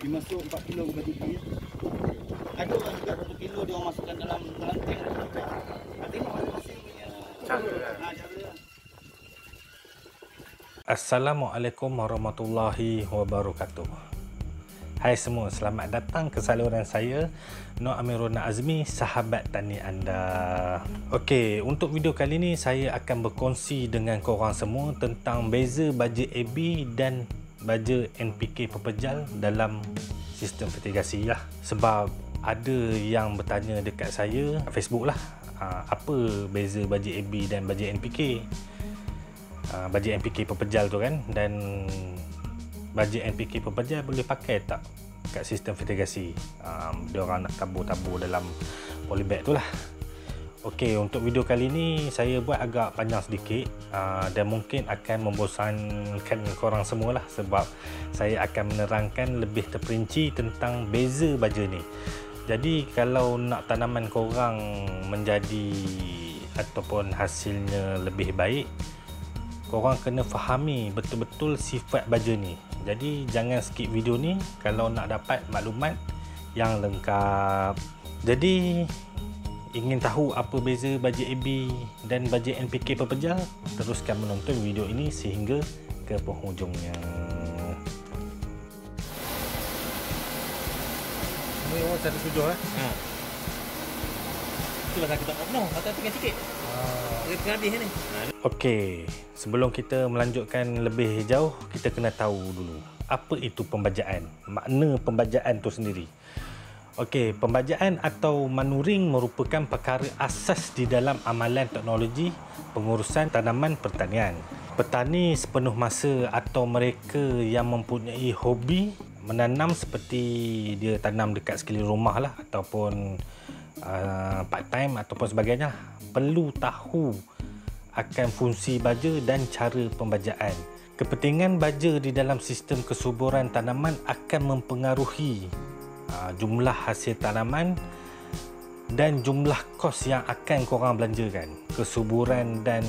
dimasuk 4 kilo ke baju dia. Ada orang juga 1 kilo dia orang masukkan dalam tank. Tengok masing-masing punya cara. Assalamualaikum warahmatullahi wabarakatuh. Hai semua, selamat datang ke saluran saya, Nur Amirul Azmi, sahabat tani anda. Okey, untuk video kali ni saya akan berkongsi dengan korang semua tentang beza baja AB dan baja NPK pepejal dalam sistem fertigasi lah. Sebab ada yang bertanya dekat saya Facebook lah, apa beza baja AB dan baja NPK. Baja NPK pepejal tu kan, dan baja NPK pepejal boleh pakai tak kat sistem fertigasi. Dia orang nak tabur-tabur dalam polybag tu lah. Okey, untuk video kali ni saya buat agak panjang sedikit, dan mungkin akan membosankan korang semua lah, sebab saya akan menerangkan lebih terperinci tentang beza baja ni. Jadi kalau nak tanaman korang menjadi ataupun hasilnya lebih baik, korang kena fahami betul-betul sifat baja ni. Jadi jangan skip video ni kalau nak dapat maklumat yang lengkap. Jadi ingin tahu apa beza baja AB dan baja NPK pepejal? Teruskan menonton video ini sehingga ke penghujungnya. Ini orang 1.7 lah. Itu pasal aku tak penuh, atau tinggal sikit. Tengah habis ni. Okey, sebelum kita melanjutkan lebih jauh, kita kena tahu dulu apa itu pembajaan. Makna pembajaan tu sendiri. Okey, pembajaan atau manuring merupakan perkara asas di dalam amalan teknologi pengurusan tanaman pertanian. Petani sepenuh masa atau mereka yang mempunyai hobi menanam, seperti dia tanam dekat sekeliling rumah lah, ataupun part time ataupun sebagainya, perlu tahu akan fungsi baja dan cara pembajaan. Kepentingan baja di dalam sistem kesuburan tanaman akan mempengaruhi jumlah hasil tanaman dan jumlah kos yang akan korang belanjakan. Kesuburan dan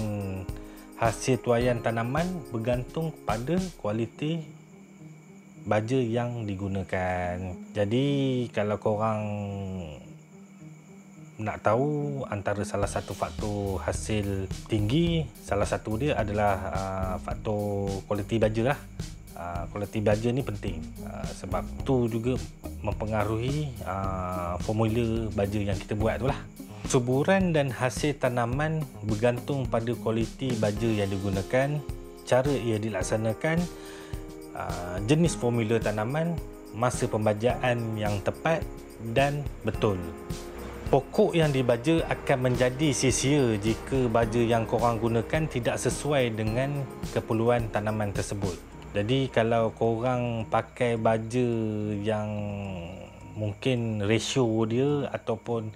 hasil tuaian tanaman bergantung pada kualiti baja yang digunakan. Jadi kalau korang nak tahu antara salah satu faktor hasil tinggi, salah satu dia adalah faktor kualiti baja lah. Kualiti baja ni penting, sebab tu juga mempengaruhi formula baja yang kita buat tu lah. Suburan dan hasil tanaman bergantung pada kualiti baja yang digunakan, cara ia dilaksanakan, jenis formula tanaman, masa pembajaan yang tepat dan betul. Pokok yang dibaja akan menjadi sia-sia jika baja yang korang gunakan tidak sesuai dengan keperluan tanaman tersebut. Jadi kalau korang pakai baja yang mungkin ratio dia ataupun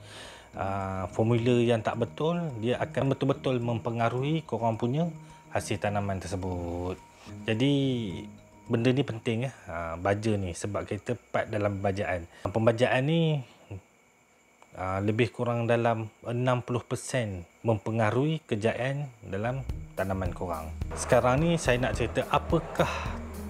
formula yang tak betul, dia akan betul-betul mempengaruhi korang punya hasil tanaman tersebut. Jadi benda ni penting baja ni, sebab kita part dalam pembajaan. Pembajaan ni lebih kurang dalam 60% mempengaruhi kejayaan dalam tanaman korang. Sekarang ni saya nak cerita apakah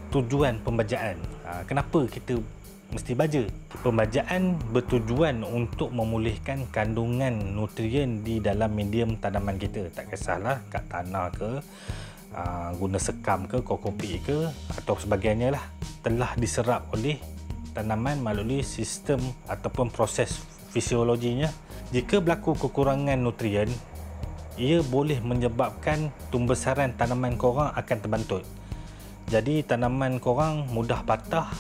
tujuan pembajaan. Kenapa kita mesti baja? Pembajaan bertujuan untuk memulihkan kandungan nutrien di dalam medium tanaman kita. Tak kisahlah kat tanah ke, guna sekam ke, kokopik ke atau sebagainya lah, telah diserap oleh tanaman melalui sistem ataupun proses fisiologinya. Jika berlaku kekurangan nutrien, ia boleh menyebabkan tumbesaran tanaman korang akan terbantut. Jadi tanaman korang mudah patah,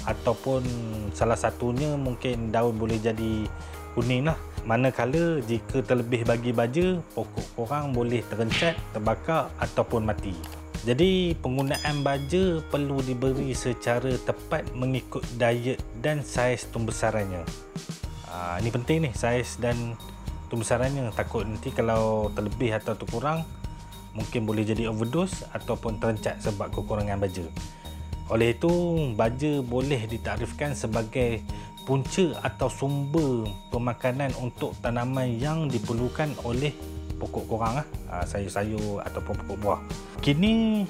ataupun salah satunya mungkin daun boleh jadi kuning lah. Manakala jika terlebih bagi baja, pokok korang boleh terencat, terbakar ataupun mati. Jadi penggunaan baja perlu diberi secara tepat mengikut diet dan saiz tumbesarannya. Ini penting ni, saiz dan tumbesarannya. Takut nanti kalau terlebih atau terkurang, mungkin boleh jadi overdose ataupun terencat sebab kekurangan baja. Oleh itu, baja boleh ditaktifkan sebagai punca atau sumber pemakanan untuk tanaman yang diperlukan oleh pokok korang, sayur-sayur ataupun pokok buah. Kini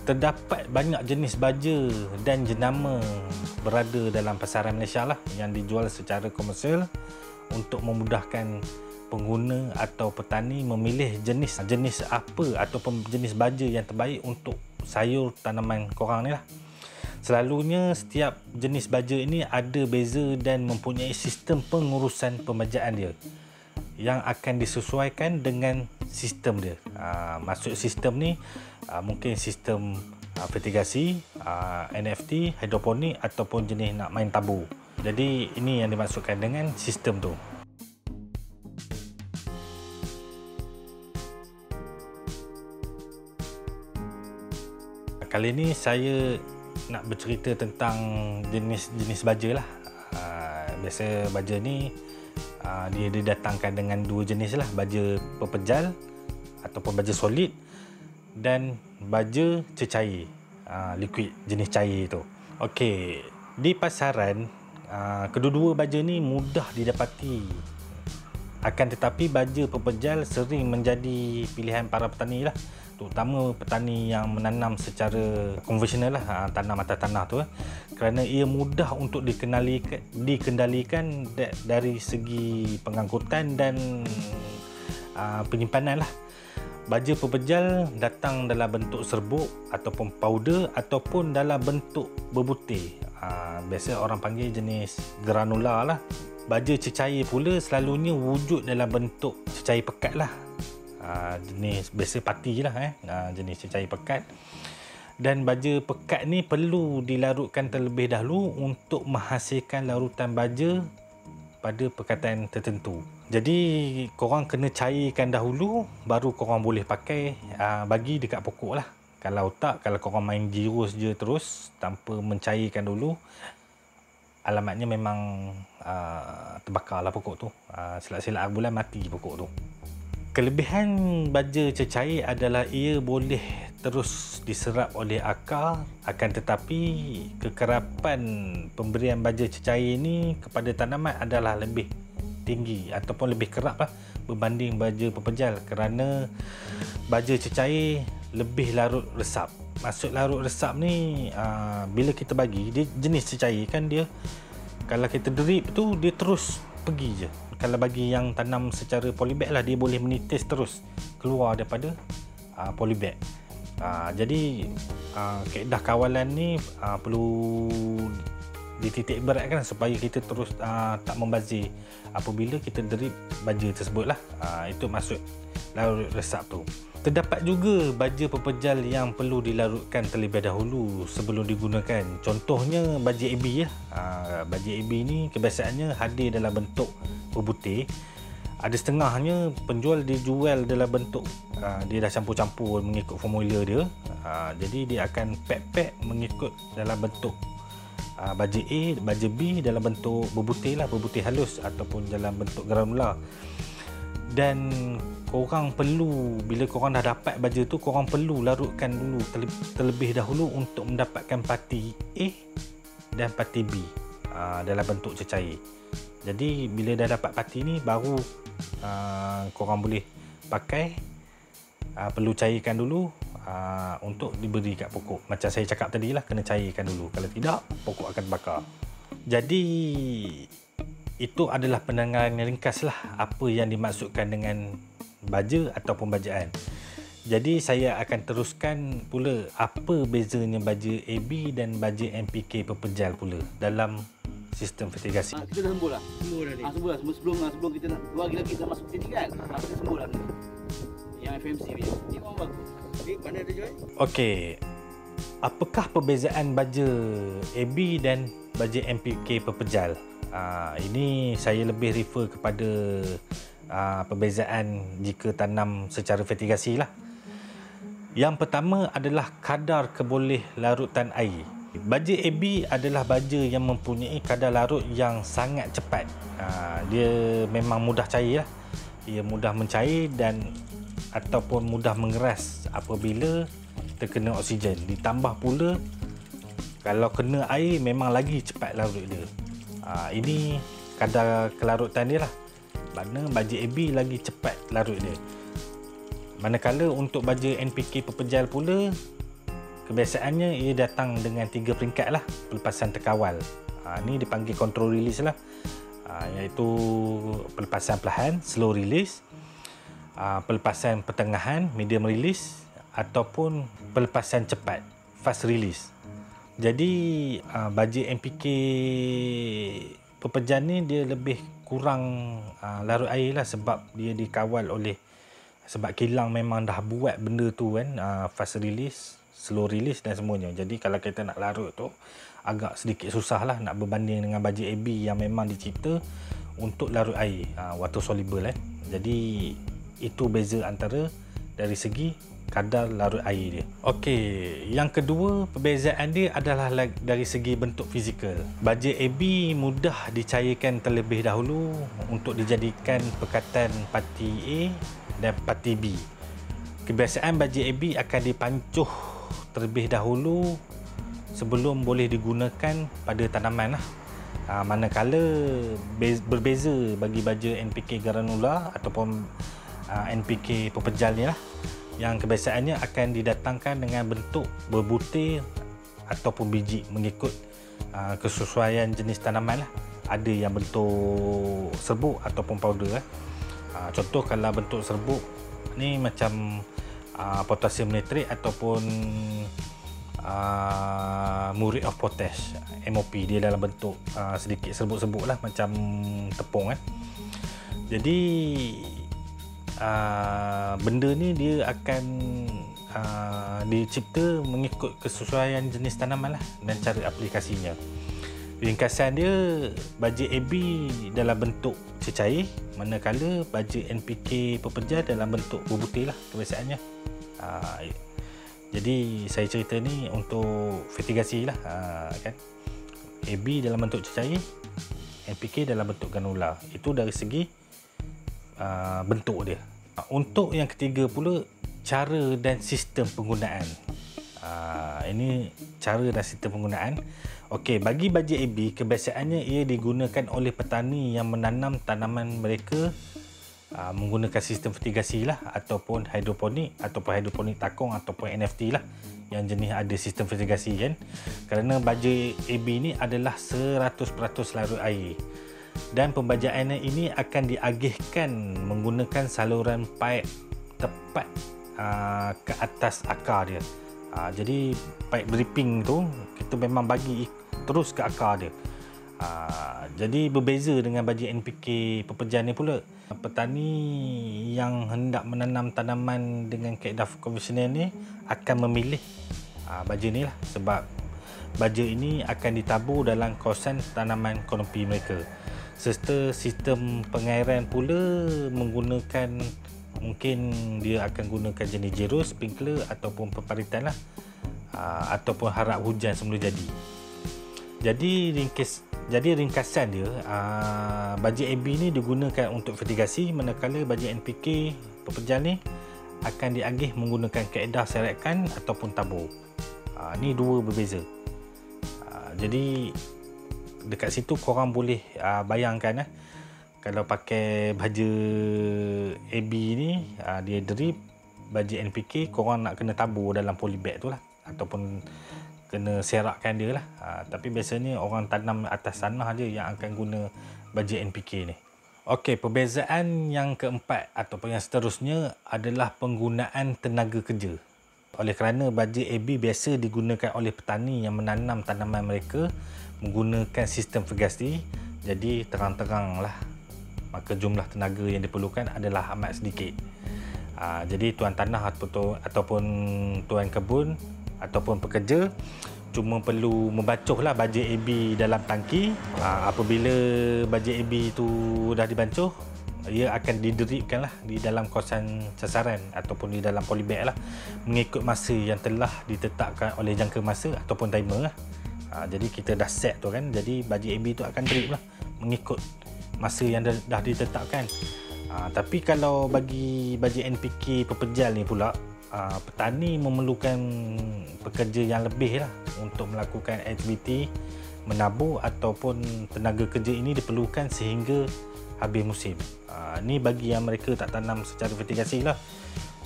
terdapat banyak jenis baja dan jenama berada dalam pasaran Malaysia lah, yang dijual secara komersial untuk memudahkan pengguna atau petani memilih jenis apa ataupun jenis baja yang terbaik untuk sayur tanaman korang ni lah. Selalunya setiap jenis baja ini ada beza dan mempunyai sistem pengurusan pembajaan dia yang akan disesuaikan dengan sistem dia. Maksud sistem ni mungkin sistem fertigasi, NFT, hidroponik ataupun jenis nak main tabur. Jadi ini yang dimaksudkan dengan sistem tu. Kali ni saya nak bercerita tentang jenis baja lah. Biasa baja ni dia didatangkan dengan dua jenis lah, baja pepejal ataupun baja solid dan baja cecair, liquid, jenis cair tu. Okey, di pasaran kedua-dua baja ni mudah didapati. Akan tetapi baja pepejal sering menjadi pilihan para petani lah, terutama petani yang menanam secara konvensional lah, tanam atas tanah tu, kerana ia mudah untuk dikendalikan dari segi pengangkutan dan penyimpanan lah. Baja pepejal datang dalam bentuk serbuk ataupun powder ataupun dalam bentuk berbutir. Biasa orang panggil jenis granula lah. Baja cecair pula selalunya wujud dalam bentuk cecair pekat lah. Jenis biasa pati lah, jenis cecair pekat. Dan baja pekat ni perlu dilarutkan terlebih dahulu untuk menghasilkan larutan baja pada perkataan tertentu. Jadi korang kena cairkan dahulu baru korang boleh pakai bagi dekat pokok lah. Kalau tak, kalau korang main girus je terus tanpa mencairkan dulu, alamatnya memang terbakar lah pokok tu. Silap-silap bulan mati pokok tu. Kelebihan baja cecair adalah ia boleh terus diserap oleh akar, akan tetapi kekerapan pemberian baja cecair ini kepada tanaman adalah lebih tinggi ataupun lebih kerap lah berbanding baja pepejal, kerana baja cecair lebih larut resap. Maksud larut resap ni, bila kita bagi dia jenis cecair kan, dia kalau kita drip tu dia terus pergi je. Kalau bagi yang tanam secara polybag lah, dia boleh menitis terus keluar daripada polybag. Jadi kaedah kawalan ni perlu dititik beratkan supaya kita terus tak membazir apabila kita drip baja tersebut lah. Itu maksud larut resap tu. Terdapat juga baja pepejal yang perlu dilarutkan terlebih dahulu sebelum digunakan. Contohnya baja AB ya. Baja AB ni kebiasaannya hadir dalam bentuk berbutir. Ada setengahnya penjual dijual dalam bentuk dia dah campur-campur mengikut formula dia. Jadi dia akan pack mengikut dalam bentuk baja A, baja B dalam bentuk berbutir lah, berbutir halus ataupun dalam bentuk granula. Dan korang perlu, bila korang dah dapat baja tu, korang perlu larutkan dulu terlebih dahulu untuk mendapatkan parti A dan parti B dalam bentuk cecair. Jadi bila dah dapat parti ni baru korang boleh pakai. Perlu cairkan dulu untuk diberi kat pokok. Macam saya cakap tadi lah, kena cairkan dulu. Kalau tidak, pokok akan bakar. Jadi itu adalah pendengaran yang ringkas lah apa yang dimaksudkan dengan baja ataupun bajaan. Jadi saya akan teruskan pula apa bezanya baja AB dan baja NPK pepejal pula dalam sistem fertigasi. Kita dah sembuh lah. Sembuh dah ni. Sebelum kita nak bagi lagi kita masuk sini kan. Kita sembuh lah ni. Yang FMC ni. Ni orang bagus. Ni mana ada jual? Okey. Apakah perbezaan baja AB dan baja NPK pepejal? Ini saya lebih refer kepada perbezaan jika tanam secara fertigasi lah. Yang pertama adalah kadar keboleh larutan air. Baja AB adalah baja yang mempunyai kadar larut yang sangat cepat. Dia memang mudah cair lah. Ia mudah mencair dan ataupun mudah mengeras apabila terkena oksigen. Ditambah pula kalau kena air memang lagi cepat larut dia. Ini kadar kelarutan dia lah. Mana baja AB lagi cepat larut dia. Manakala untuk baja NPK pepejal pula, kebiasaannya ia datang dengan 3 peringkat lah pelepasan terkawal. Ni dipanggil control release lah, iaitu pelepasan perlahan, slow release, pelepasan pertengahan, medium release, ataupun pelepasan cepat, fast release. Jadi baja NPK pepejan ni dia lebih kurang larut air lah, sebab dia dikawal oleh, sebab kilang memang dah buat benda tu kan, fast release, slow release dan semuanya. Jadi kalau kita nak larut tu agak sedikit susah lah nak berbanding dengan baja AB yang memang dicipta untuk larut air, water soluble Jadi itu beza antara dari segi kadar larut air dia. Okey, yang kedua perbezaan dia adalah dari segi bentuk fizikal. Baja AB mudah dicairkan terlebih dahulu untuk dijadikan pekatan parti A dan parti B. Kebiasaan baja AB akan dipancuh terlebih dahulu sebelum boleh digunakan pada tanaman lah. Manakala berbeza bagi baja NPK granula ataupun NPK pepejal ni lah, yang kebiasaannya akan didatangkan dengan bentuk berbutir ataupun biji mengikut kesesuaian jenis tanaman lah. Ada yang bentuk serbuk ataupun powder contoh kalau bentuk serbuk ni macam potassium nitrate ataupun muriate of potash, MOP, dia dalam bentuk sedikit serbuk-serbuk lah, macam tepung Jadi benda ni dia akan dicipta mengikut kesesuaian jenis tanaman lah dan cara aplikasinya. Ringkasan dia, baja AB dalam bentuk cecair, manakala baja NPK pepejar dalam bentuk berbutir lah kebiasaannya. Jadi saya cerita ni untuk fertigasi lah, kan. AB dalam bentuk cecair, NPK dalam bentuk granula. Itu dari segi bentuk dia. Untuk yang ketiga pula, cara dan sistem penggunaan. Ini cara dan sistem penggunaan. Okey, bagi baja AB, kebiasaannya ia digunakan oleh petani yang menanam tanaman mereka menggunakan sistem fertigasi lah, ataupun hidroponik takung ataupun NFT lah, yang jenis ada sistem fertigasi kan. Kerana baja AB ni adalah 100% larut air, dan pembajaannya ini akan diagihkan menggunakan saluran pipe tepat ke atas akar dia. Jadi pipe dripping tu kita memang bagi terus ke akar dia. Jadi berbeza dengan baja NPK pepejar ni pula. Petani yang hendak menanam tanaman dengan kaedah konvensional ni akan memilih baja ni lah, sebab baja ini akan ditabur dalam kawasan tanaman konopi mereka. Serta sistem pengairan pula menggunakan, mungkin dia akan gunakan jenis jero, sprinkler ataupun peparitan lah, ataupun harap hujan semula jadi. Jadi ringkasan dia, baja AB ni digunakan untuk fertigasi, manakala baja NPK pepejar ni akan diagih menggunakan kaedah serakan ataupun tabur. Ni dua berbeza. Jadi dekat situ korang boleh bayangkan kalau pakai baja AB ni, dia drip, baja NPK korang nak kena tabur dalam polybag tu lah, ataupun kena serakkan dia lah. Tapi biasanya orang tanam atas tanah je yang akan guna baja NPK ni. Okey, perbezaan yang keempat ataupun yang seterusnya adalah penggunaan tenaga kerja. Oleh kerana baja AB biasa digunakan oleh petani yang menanam tanaman mereka menggunakan sistem fertigasi, jadi terang-terang lah maka jumlah tenaga yang diperlukan adalah amat sedikit. Jadi tuan tanah ataupun tuan kebun ataupun pekerja cuma perlu membancuh lah baja AB dalam tangki. Apabila baja AB tu dah dibancuh, ia akan didripkan lah di dalam kawasan sasaran ataupun di dalam polybag lah, mengikut masa yang telah ditetapkan oleh jangka masa ataupun timer lah. Jadi kita dah set tu kan, jadi baja AB tu akan drip lah mengikut masa yang dah ditetapkan. Tapi kalau bagi baja NPK pepejal ni pula, petani memerlukan pekerja yang lebih lah untuk melakukan aktiviti menabur, ataupun tenaga kerja ini diperlukan sehingga habis musim. Ni bagi yang mereka tak tanam secara fertigasi lah.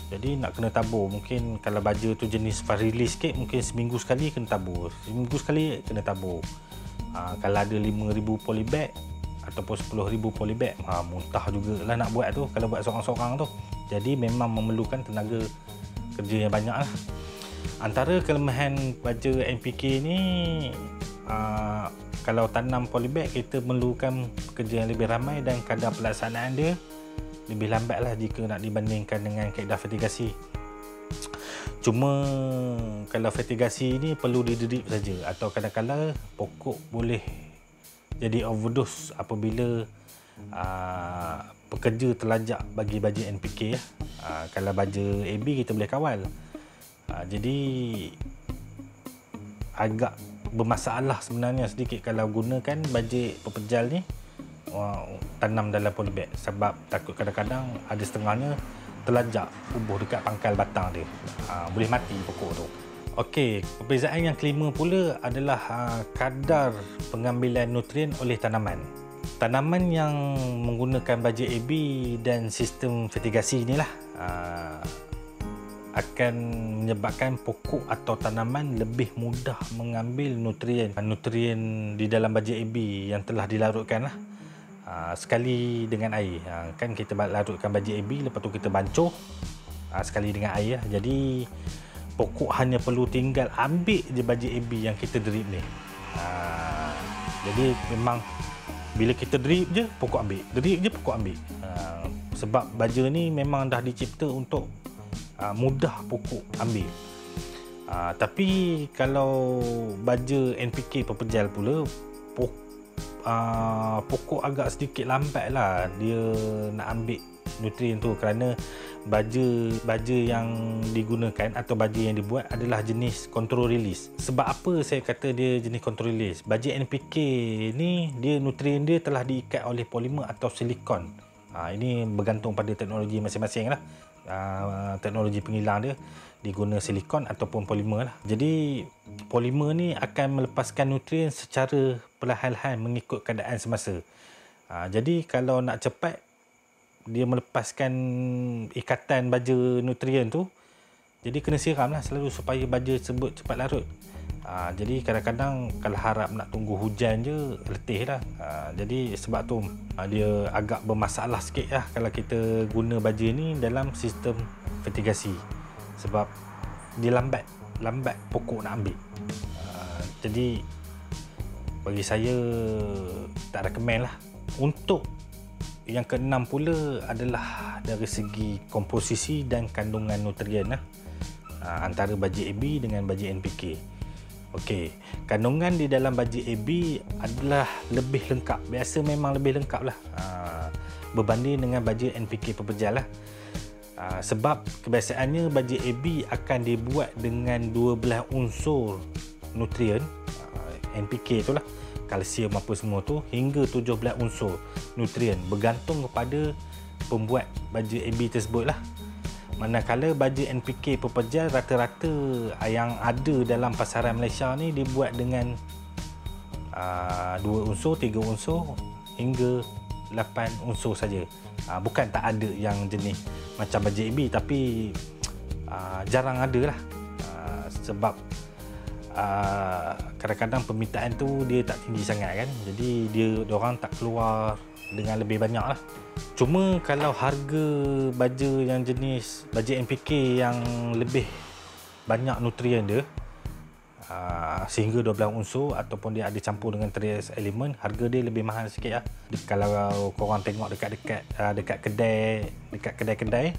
Jadi nak kena tabur. Mungkin kalau baja tu jenis varilis sikit, mungkin seminggu sekali kena tabur. Seminggu sekali kena tabur. Kalau ada 5,000 polybag ataupun 10,000 polybag, muntah jugalah nak buat tu kalau buat seorang-seorang tu. Jadi memang memerlukan tenaga kerja yang banyak lah. Antara kelemahan baja NPK ni, kalau tanam polybag kita memerlukan kerja yang lebih ramai dan kadar pelaksanaan dia lebih lambat lah jika nak dibandingkan dengan kaedah fertigasi. Cuma kalau fertigasi ni perlu didrip saja, atau kadang-kadang pokok boleh jadi overdose apabila pekerja terlajak bagi baja NPK. Kalau baja AB kita boleh kawal. Jadi agak bermasalah sebenarnya sedikit kalau gunakan baja pepejal ni tanam dalam polybag, sebab takut kadang-kadang ada setengahnya terlajak ubuh dekat pangkal batang dia, boleh mati pokok tu. Okey, perbezaan yang kelima pula adalah kadar pengambilan nutrien oleh tanaman. Tanaman yang menggunakan baja AB dan sistem fertigasi inilah akan menyebabkan pokok atau tanaman lebih mudah mengambil nutrien di dalam baja AB yang telah dilarutkan lah. Sekali dengan air. Kan kita larutkan baja AB, lepas tu kita bancuh sekali dengan air. Jadi pokok hanya perlu tinggal ambil je baja AB yang kita drip ni. Jadi memang bila kita drip je pokok ambil, drip je pokok ambil. Sebab baja ni memang dah dicipta untuk mudah pokok ambil. Tapi kalau baja NPK pepejal pula, pokok agak sedikit lambat lah dia nak ambil nutrien tu, kerana baja yang digunakan atau baja yang dibuat adalah jenis control release. Sebab apa saya kata dia jenis control release? Baja NPK ni dia nutrien dia telah diikat oleh polimer atau silikon. Ini bergantung pada teknologi masing-masing lah. Teknologi penghilang dia diguna silikon ataupun polimer lah. Jadi polimer ni akan melepaskan nutrien secara perlahan-lahan mengikut keadaan semasa. Jadi kalau nak cepat dia melepaskan ikatan baja nutrien tu, jadi kena siram lah selalu supaya baja tersebut cepat larut. Jadi kadang-kadang kalau harap nak tunggu hujan je, letih lah. Jadi sebab tu dia agak bermasalah sikit lah kalau kita guna baja ni dalam sistem fertigasi, sebab dia lambat pokok nak ambil. Jadi bagi saya tak recommend lah. Untuk yang keenam pula adalah dari segi komposisi dan kandungan nutrien lah, antara baja AB dengan baja NPK. Okey, kandungan di dalam baja AB adalah lebih lengkap. Biasa memang lebih lengkap lah berbanding dengan baja NPK pepejal lah. Sebab kebiasaannya baja AB akan dibuat dengan 12 unsur nutrien, NPK itulah, kalsium apa semua tu, hingga 17 unsur nutrien, bergantung kepada pembuat baja AB tersebut lah. Manakala baja NPK pepejal rata-rata yang ada dalam pasaran Malaysia ni dibuat dengan 2 unsur, 3 unsur hingga 8 unsur saja. Bukan tak ada yang jenis macam baja AB, tapi jarang ada lah. Sebab kadang-kadang permintaan tu dia tak tinggi sangat kan, jadi diorang tak keluar dengan lebih banyak lah. Cuma kalau harga baja yang jenis baja NPK yang lebih banyak nutrien dia, sehingga 12 unsur ataupun dia ada campur dengan trace elemen, harga dia lebih mahal sikit lah. Kalau korang tengok dekat kedai-kedai,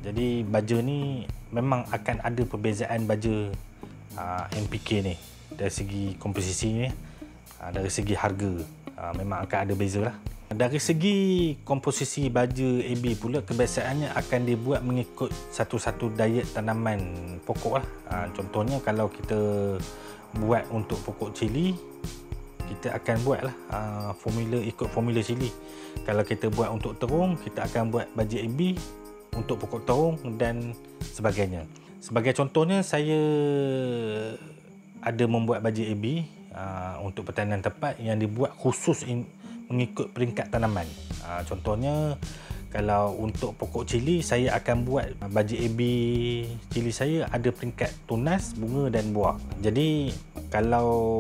jadi baja ni memang akan ada perbezaan baja NPK ni dari segi komposisi ni, dari segi harga memang akan ada beza lah. Dari segi komposisi baja AB pula, kebiasaannya akan dibuat mengikut satu-satu diet tanaman pokok lah. Contohnya kalau kita buat untuk pokok cili, kita akan buat lah ikut formula cili. Kalau kita buat untuk terung, kita akan buat baja AB untuk pokok terung dan sebagainya. Sebagai contohnya, saya ada membuat baja AB untuk pertanian tepat yang dibuat khusus mengikut peringkat tanaman. Contohnya Kalau untuk pokok cili, saya akan buat bajet AB cili saya ada peringkat tunas, bunga dan buah. Jadi kalau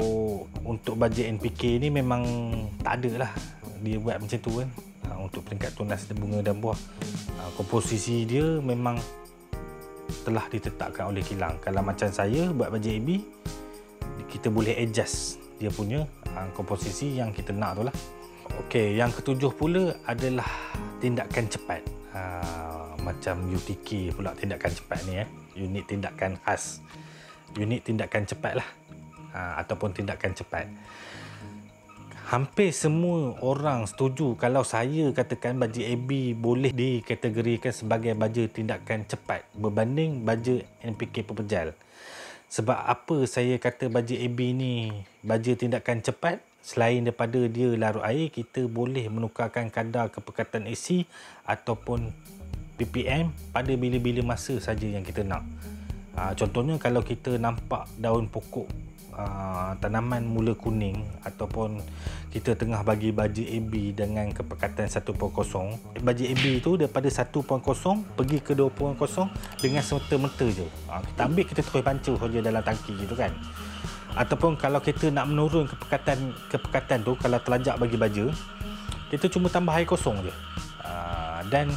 untuk bajet NPK ni memang tak ada lah dia buat macam tu kan, untuk peringkat tunas dan bunga dan buah. Komposisi dia memang telah ditetapkan oleh kilang. Kalau macam saya buat bajet AB, kita boleh adjust dia punya komposisi yang kita nak tu lah. Okey, yang ketujuh pula adalah tindakan cepat. Macam UTK pula tindakan cepat ni, unit tindakan khas. Unit tindakan cepat lah, ataupun tindakan cepat. Hampir semua orang setuju kalau saya katakan bajet AB boleh dikategorikan sebagai baja tindakan cepat berbanding baja NPK pepejal. Sebab apa saya kata bajet AB ni baja tindakan cepat? Selain daripada dia larut air, kita boleh menukarkan kadar kepekatan AC ataupun ppm pada bila-bila masa saja yang kita nak. Contohnya kalau kita nampak daun pokok tanaman mula kuning ataupun kita tengah bagi bajet AB dengan kepekatan 1.0, bajet AB tu daripada 1.0 pergi ke 2.0 dengan semata-merta je. Kita ambil, kita terus pancur saja dalam tangki gitu kan. Ataupun kalau kita nak menurun kepekatan tu, kalau terlajak bagi baja, kita cuma tambah air kosong je, dan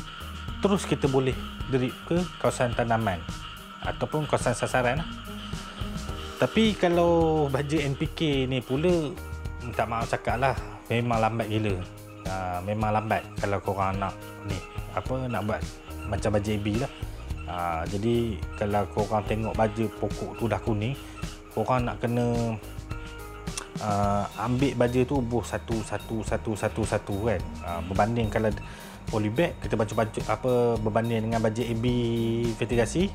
terus kita boleh drip ke kawasan tanaman ataupun kawasan sasaran lah. Tapi kalau baja NPK ni pula, minta maaf cakap lah, memang lambat gila. Memang lambat kalau korang nak ni nak buat macam baja AB lah. Jadi kalau korang tengok baja pokok tu dah kuning, korang nak kena ambil baja tu buh satu kan. Berbanding kalau polybag kita bancur-bancur berbanding dengan baja AB vertigasi,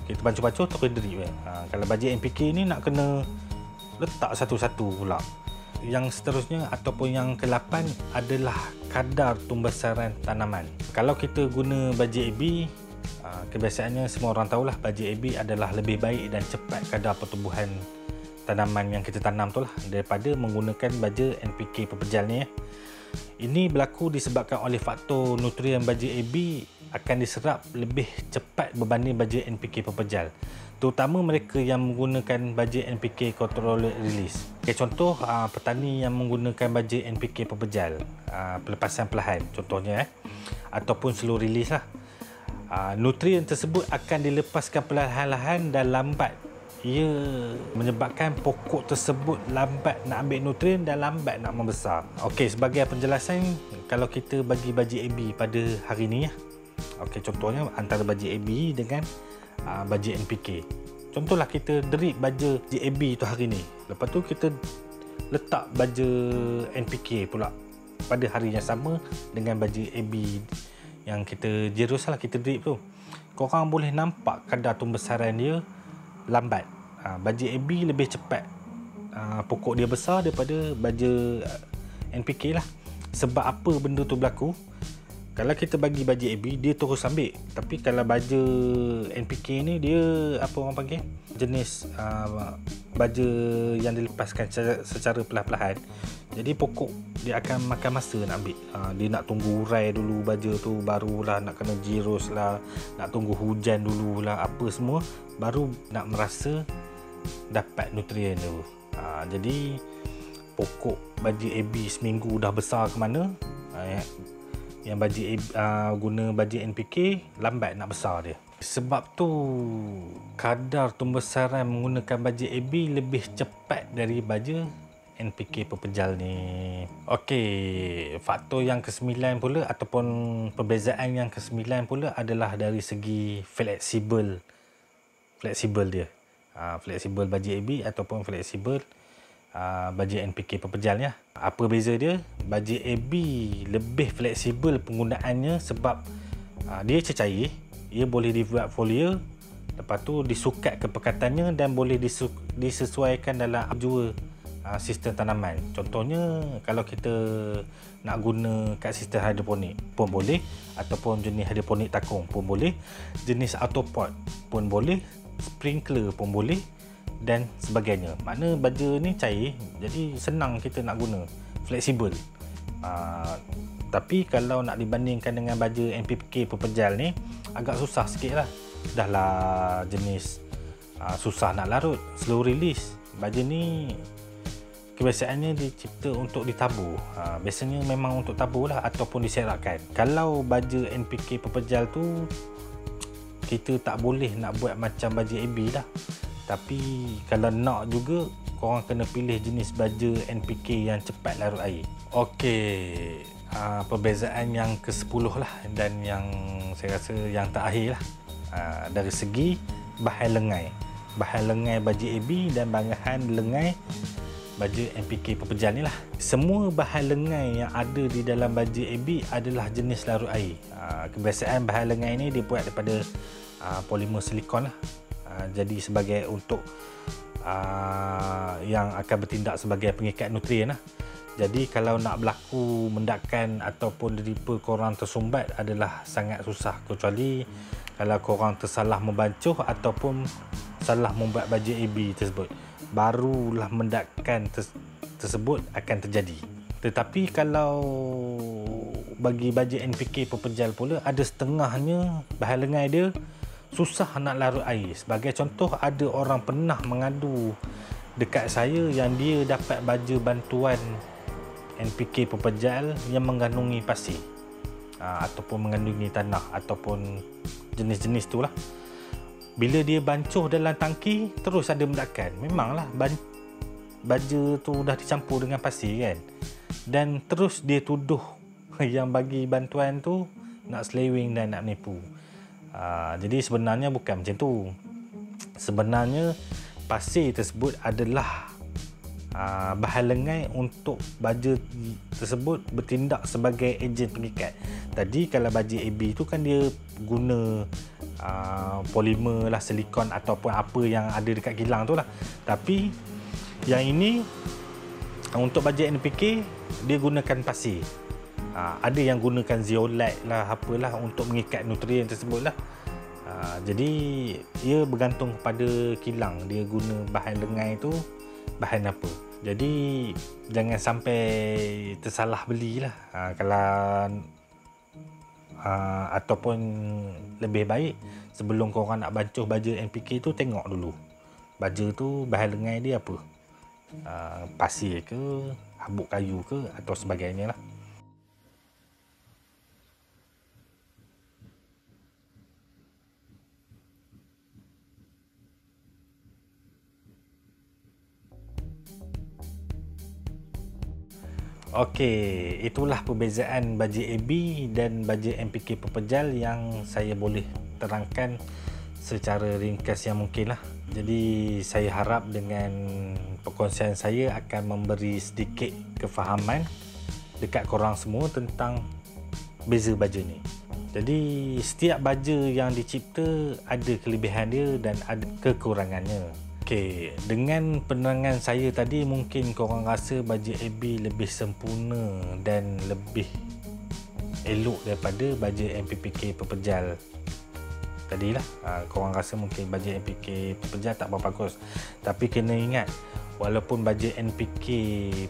kita bancur-bancur terus drip kan. Kalau baja NPK ni nak kena letak satu-satu pula. Yang seterusnya ataupun yang ke-8 adalah kadar tumbesaran tanaman. Kalau kita guna baja AB, kebiasaannya semua orang tahulah baja AB adalah lebih baik dan cepat kadar pertumbuhan tanaman yang kita tanam tu lah daripada menggunakan baja NPK pepejal ni. Ini berlaku disebabkan oleh faktor nutrien baja AB akan diserap lebih cepat berbanding baja NPK pepejal, terutama mereka yang menggunakan baja NPK controlled release. Contoh petani yang menggunakan baja NPK pepejal, pelepasan perlahan contohnya, ataupun slow release lah. Nutrien tersebut akan dilepaskan perlahan-lahan dan lambat. Ia menyebabkan pokok tersebut lambat nak ambil nutrien dan lambat nak membesar. Okey, sebagai penjelasan, kalau kita bagi baja AB pada hari ni contohnya antara baja AB dengan baja NPK. Contohlah kita drip baja AB tu hari ni, lepas tu kita letak baja NPK pula pada hari yang sama dengan baja AB yang kita jerus lah, kita drip tu. Korang boleh nampak kadar tumbesaran dia lambat. Baja AB lebih cepat pokok dia besar daripada baja NPK lah. Sebab apa benda tu berlaku? Kalau kita bagi baja AB, dia terus ambil. Tapi kalau baja NPK ni, dia orang panggil jenis baja yang dilepaskan secara perlahan-lahan. Jadi pokok dia akan makan masa nak ambil. Dia nak tunggu urai dulu baja tu, barulah nak kena jirus lah, nak tunggu hujan dulu lah, apa semua, baru nak merasa dapat nutrien tu. Jadi pokok baja AB seminggu dah besar ke mana, yang baja guna baja NPK lambat nak besar dia. Sebab tu kadar tumbesaran menggunakan baja AB lebih cepat dari baja NPK pepejal ni. Okey, faktor yang ke-9 pula ataupun perbezaan yang ke-9 pula adalah dari segi fleksibel dia. Fleksibel baja AB ataupun fleksibel baja NPK pepejalnya. Apa beza dia? Baja AB lebih fleksibel penggunaannya sebab dia cecair, ia boleh dibuat foliar, lepas tu disukat kepekatannya dan boleh disesuaikan dalam jua sistem tanaman. Contohnya kalau kita nak guna kat sistem hidroponik pun boleh, ataupun jenis hidroponik takung pun boleh, jenis autopot pun boleh, sprinkler pun boleh dan sebagainya. Makna baja ni cair, jadi senang kita nak guna, fleksibel. Tapi kalau nak dibandingkan dengan baju NPK pepejal ni, agak susah sikit lah. Dah lah jenis susah nak larut, slow release. Baju ni kebiasaannya dicipta untuk ditabur. Biasanya memang untuk tabur lah ataupun diserakkan. Kalau baju NPK pepejal tu, kita tak boleh nak buat macam baju AB lah. Tapi kalau nak juga, korang kena pilih jenis baju NPK yang cepat larut air. Okey, perbezaan yang ke-10 lah, dan yang saya rasa yang terakhir lah, dari segi bahan lengai. Bahan lengai baju AB dan bahan lengai baju NPK pepejal ni lah. Semua bahan lengai yang ada di dalam baju AB adalah jenis larut air. Kebiasaan bahan lengai ni dibuat daripada polimer silikon lah. Jadi sebagai untuk yang akan bertindak sebagai pengikat nutrien lah. Jadi kalau nak berlaku mendakan ataupun daripada korang tersumbat adalah sangat susah, kecuali kalau korang tersalah membancuh ataupun salah membuat baju AB tersebut, barulah mendakan tersebut akan terjadi. Tetapi kalau bagi baju NPK pepejal pula, ada setengahnya bahan lengai dia susah nak larut air. Sebagai contoh, ada orang pernah mengadu dekat saya yang dia dapat baju bantuan NPK pepejal yang mengandungi pasir, ataupun mengandungi tanah, ataupun jenis-jenis tu lah. Bila dia bancuh dalam tangki, terus ada mendakan. Memanglah baju tu dah dicampur dengan pasir kan, dan terus dia tuduh yang bagi bantuan tu nak selewing dan nak menipu. Jadi sebenarnya bukan macam tu. Sebenarnya pasir tersebut adalah bahan lengai untuk baju tersebut bertindak sebagai ejen pengikat. Tadi kalau baju AB tu kan dia guna polimer lah, silikon ataupun apa yang ada dekat kilang tu lah. Tapi yang ini untuk baju NPK dia gunakan pasir. Ada yang gunakan zeolite lah, apalah untuk mengikat nutrien tersebut lah. Jadi ia bergantung kepada kilang dia guna bahan lengai tu bahan apa. Jadi jangan sampai tersalah belilah. Kalau ataupun lebih baik sebelum korang nak bancuh baju NPK tu, tengok dulu baju tu bahan lengai dia apa. Pasir ke, habuk kayu ke, atau sebagainya lah. Okey, itulah perbezaan baju AB dan baju NPK pepejal yang saya boleh terangkan secara ringkas yang mungkin lah. Jadi saya harap dengan perkongsian saya akan memberi sedikit kefahaman dekat korang semua tentang beza baju ni. Jadi setiap baju yang dicipta ada kelebihan dia dan ada kekurangannya. Okey, dengan penerangan saya tadi mungkin korang rasa baju AB lebih sempurna dan lebih elok daripada baju NPK pepejal tadilah. Korang rasa mungkin baju NPK pepejal tak berapa bagus. Tapi kena ingat, walaupun baju NPK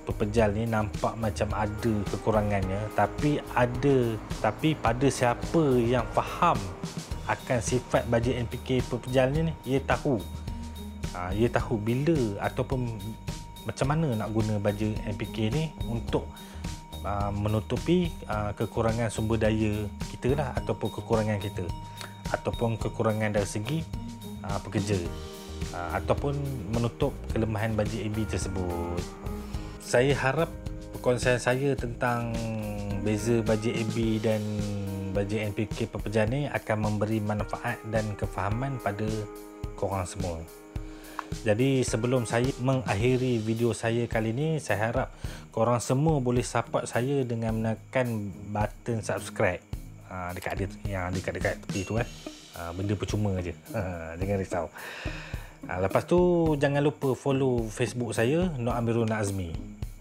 pepejal ni nampak macam ada kekurangannya, tapi pada siapa yang faham akan sifat baju NPK pepejal ni, ia tahu bila ataupun macam mana nak guna baju NPK ni untuk menutupi kekurangan sumber daya kita lah, ataupun kekurangan kita, ataupun kekurangan dari segi pekerja, ataupun menutup kelemahan baju AB tersebut. Saya harap perkongsian saya tentang beza baju AB dan baju NPK pepejal ni akan memberi manfaat dan kefahaman pada korang semua. Jadi sebelum saya mengakhiri video saya kali ni, saya harap korang semua boleh support saya dengan menekan button subscribe dekat tepi tu benda percuma je. Jangan risau. Lepas tu jangan lupa follow Facebook saya, Nur Amirul Nazmi.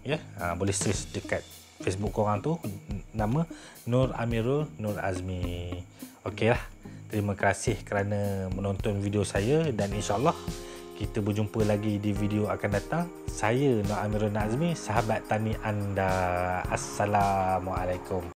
Ya, boleh search dekat Facebook korang tu nama Nur Amirul Nur Azmi. Okeylah. Terima kasih kerana menonton video saya, dan insya-Allah kita berjumpa lagi di video akan datang. Saya Nur Amirul Nazmi, sahabat tani anda. Assalamualaikum.